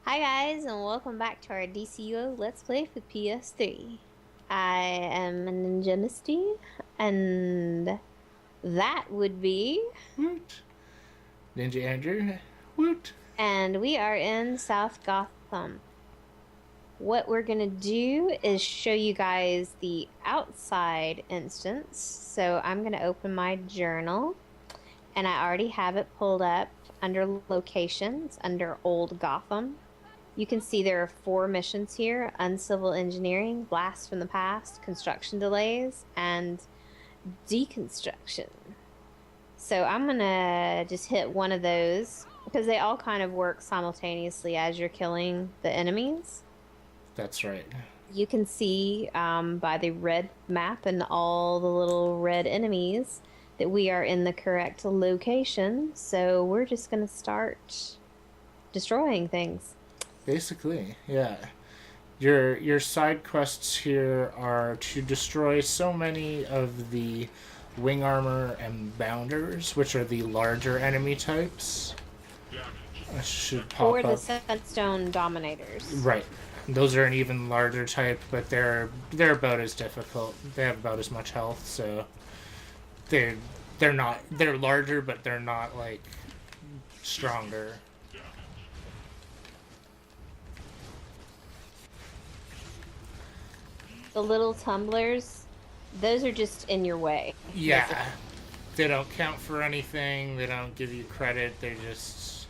Hi guys, and welcome back to our DCUO Let's Play for PS3. I am a Ninja Misty, and that would be... Woot. Ninja Andrew. Woot. And we are in South Gotham. What we're gonna do is show you guys the outside instance. So I'm gonna open my journal, and I already have it pulled up under locations, under Old Gotham. You can see there are 4 missions here: uncivil engineering, blast from the past, construction delays, and deconstruction. So I'm gonna just hit one of those because they all kind of work simultaneously as you're killing the enemies. That's right. You can see by the red map and all the little red enemies that we are in the correct location. So we're just gonna start destroying things. Basically, yeah. Your side quests here are to destroy so many of the wing armor and bounders, which are the larger enemy types. That should Or pop the up. Sunstone Dominators. Right. Those are an even larger type, but they're about as difficult. They have about as much health, so they're they're larger, but they're not like stronger. The little tumblers, those are just in your way, Yeah, basically, they don't count for anything. They don't give you credit. They just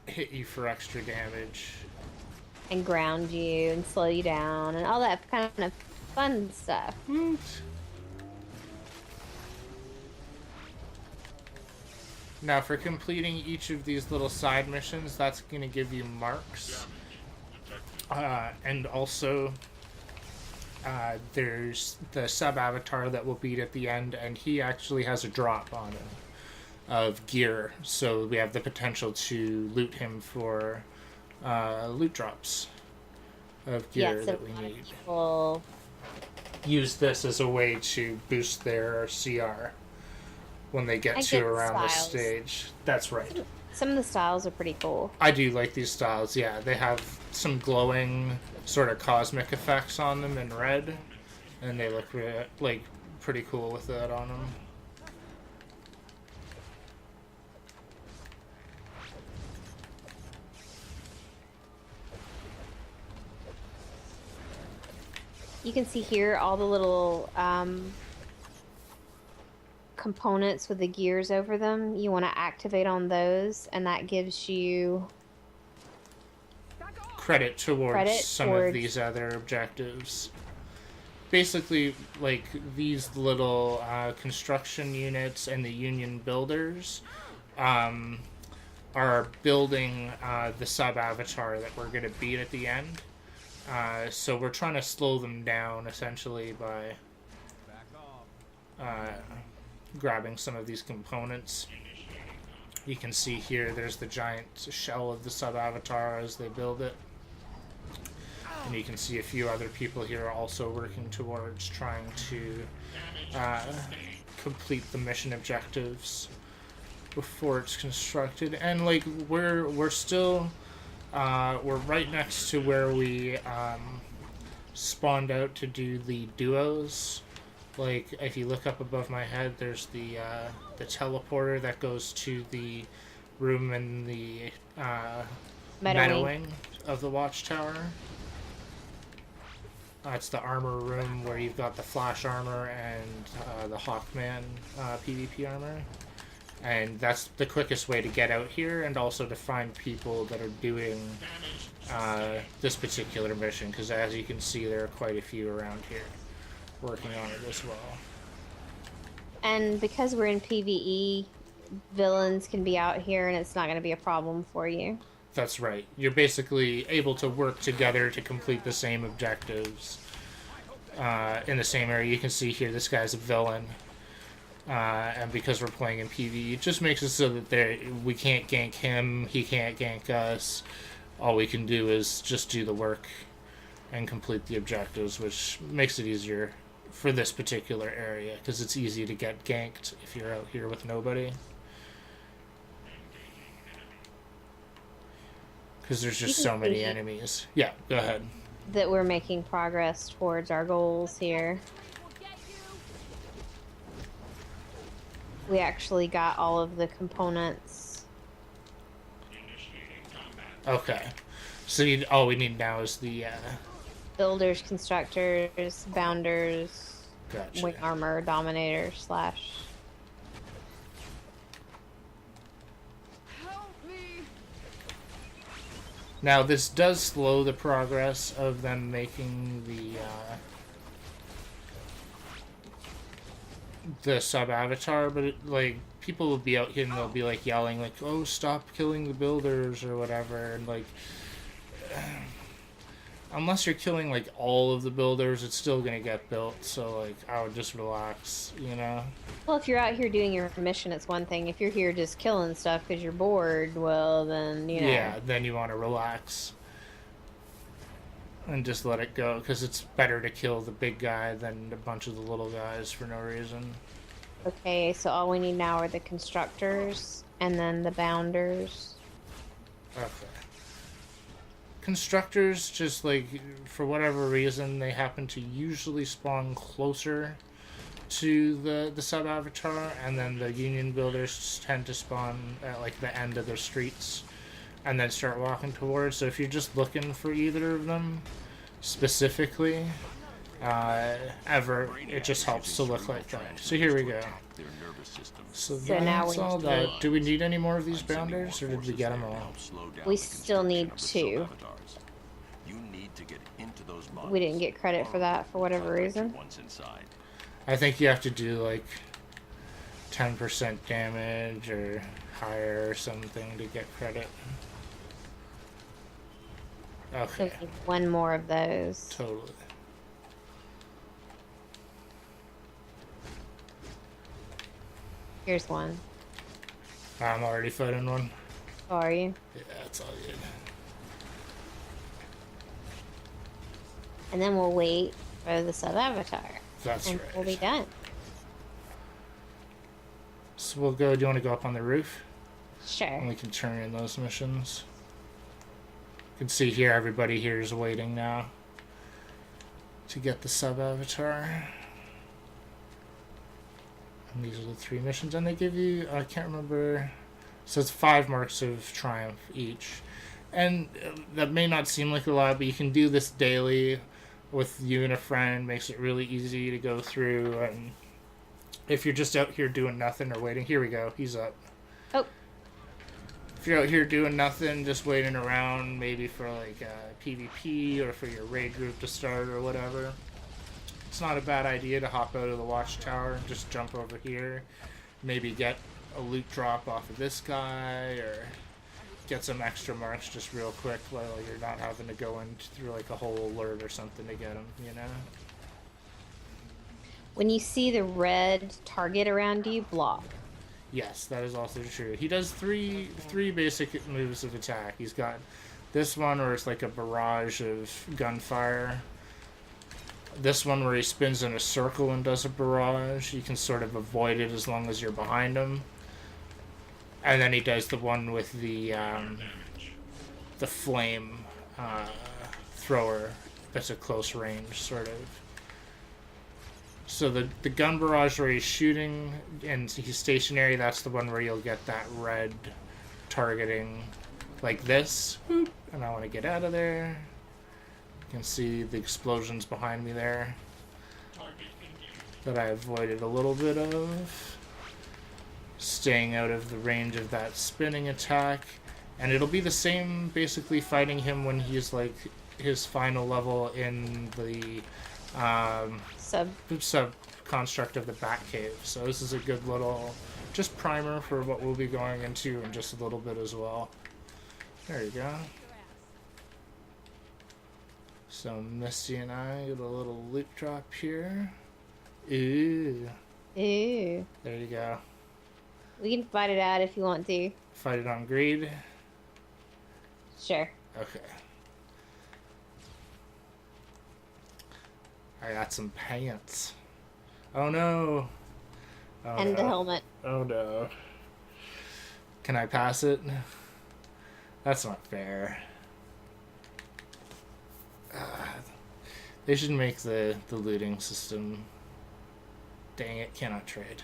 hit you for extra damage. and ground you and slow you down and all that kind of fun stuff. Woot. Now, for completing each of these little side missions, that's going to give you marks. And also, there's the sub-avatar that we'll beat at the end, and he actually has a drop on him of gear. So we have the potential to loot him for loot drops of gear Yes, that we need. people. Use this as a way to boost their CR when they get And to good around the styles. stage. That's right. Some of the styles are pretty cool. I do like these styles, yeah. They have some glowing sort of cosmic effects on them in red, and they look like pretty cool with that on them. You can see here all the little components with the gears over them. You want to activate on those, and that gives you Credit towards credit some of towards. these other objectives. Basically, like these little construction units and the union builders um, are building the sub avatar that we're going to beat at the end. So we're trying to slow them down essentially by uh, grabbing some of these components. You can see here there's the giant shell of the sub avatar as they build it. And you can see a few other people here also working towards trying to complete the mission objectives before it's constructed. And like we're still we're right next to where we spawned out to do the duos. Like if you look up above my head, there's the teleporter that goes to the room in the meadowing of the watchtower. It's the armor room where you've got the flash armor and the Hawkman PvP armor. And that's the quickest way to get out here and also to find people that are doing this particular mission. Because as you can see, there are quite a few around here working on it as well. And because we're in PvE, villains can be out here and it's not going to be a problem for you. That's right. You're basically able to work together to complete the same objectives in the same area. You can see here this guy's a villain. And because we're playing in PvE, it just makes it so that we can't gank him, he can't gank us. All we can do is just do the work and complete the objectives, which makes it easier for this particular area, because it's easy to get ganked if you're out here with nobody. because there's You just can so many see enemies. Yeah, go ahead. that we're making progress towards our goals here. We actually got all of the components. Okay. So all we need now is the... Builders, constructors, bounders, Gotcha. wing armor, dominator, slash. Now, this does slow the progress of them making the sub-avatar, but like, people will be out here and they'll be like yelling like, oh, stop killing the builders or whatever, and like, unless you're killing like all of the builders, it's still gonna get built, so like, I would just relax, you know? Well, if you're out here doing your mission, it's one thing. If you're here just killing stuff because you're bored, well, then, you know. Yeah, then you want to relax and just let it go, because it's better to kill the big guy than a bunch of the little guys for no reason. Okay, so all we need now are the constructors and then the bounders. Okay. Constructors, just like, for whatever reason, they happen to usually spawn closer to the sub-avatar, and then the union builders tend to spawn at like the end of their streets and then start walking towards. So if you're just looking for either of them specifically, it just helps to look like that. So here we go. So now that's we all need- that. Do we need any more of these bounders, or did we get them all? We still need 2. We didn't get credit for that for whatever reason. I think you have to do like 10% damage or higher or something to get credit. So Okay. we need 1 more of those. Totally. Here's 1. I'm already fighting one. Oh, are you? Yeah, that's all good. And then we'll wait for the sub-avatar. That's And right. we'll be done. So we'll go. Do you want to go up on the roof? And Sure. we can turn in those missions. You can see here, everybody here is waiting now to get the sub-avatar. And these are the 3 missions, and they give you, I can't remember, so it's 5 marks of triumph each. And that may not seem like a lot, but you can do this daily with you and a friend. Makes it really easy to go through, and if you're just out here doing nothing or waiting, here we go, he's up. Oh. If you're out here doing nothing, just waiting around, maybe for like PvP or for your raid group to start or whatever, it's not a bad idea to hop out of the watchtower and just jump over here. Maybe get a loot drop off of this guy, or get some extra marks just real quick while you're not having to go in through like a whole alert or something to get them, you know? When you see the red target around you, block. Yes, that is also true. He does three basic moves of attack. He's got this one where it's like a barrage of gunfire. This one where he spins in a circle and does a barrage. You can sort of avoid it as long as you're behind him. And then he does the one with the flame thrower that's a close range, sort of. So the gun barrage where he's shooting and he's stationary, that's the one where you'll get that red targeting like this. And I want to get out of there. You can see the explosions behind me there that I avoided a little bit of. Staying out of the range of that spinning attack. And it'll be the same basically fighting him when he's like his final level in the sub construct of the Batcave. So this is a good little just primer for what we'll be going into in just a little bit as well. There you go. So Misty and I get a little loot drop here. Ooh. Ooh. There you go. We can fight it out if you want to. Fight it on greed. Sure. Okay. I got some pants. Oh no. Oh, And no. the helmet. Oh no. Can I pass it? That's not fair. They should make the looting system. Dang it, cannot trade.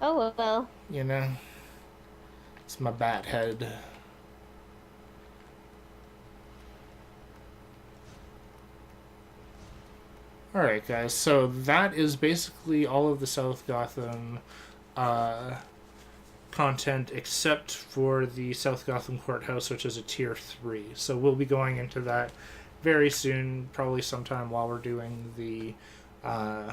Oh well. You know? It's my bat head. Alright, guys, so that is basically all of the South Gotham content except for the South Gotham Courthouse, which is a tier 3. So we'll be going into that very soon, probably sometime while we're doing the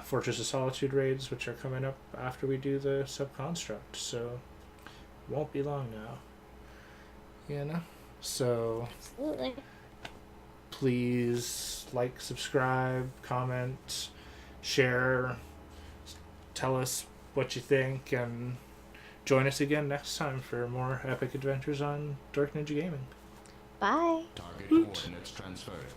Fortress of Solitude raids, which are coming up after we do the Subconstruct. So it won't be long now. You know? So Absolutely. please like, subscribe, comment, share, tell us what you think, and join us again next time for more epic adventures on DorkNinjaGaming. Bye. Target coordinates transferred.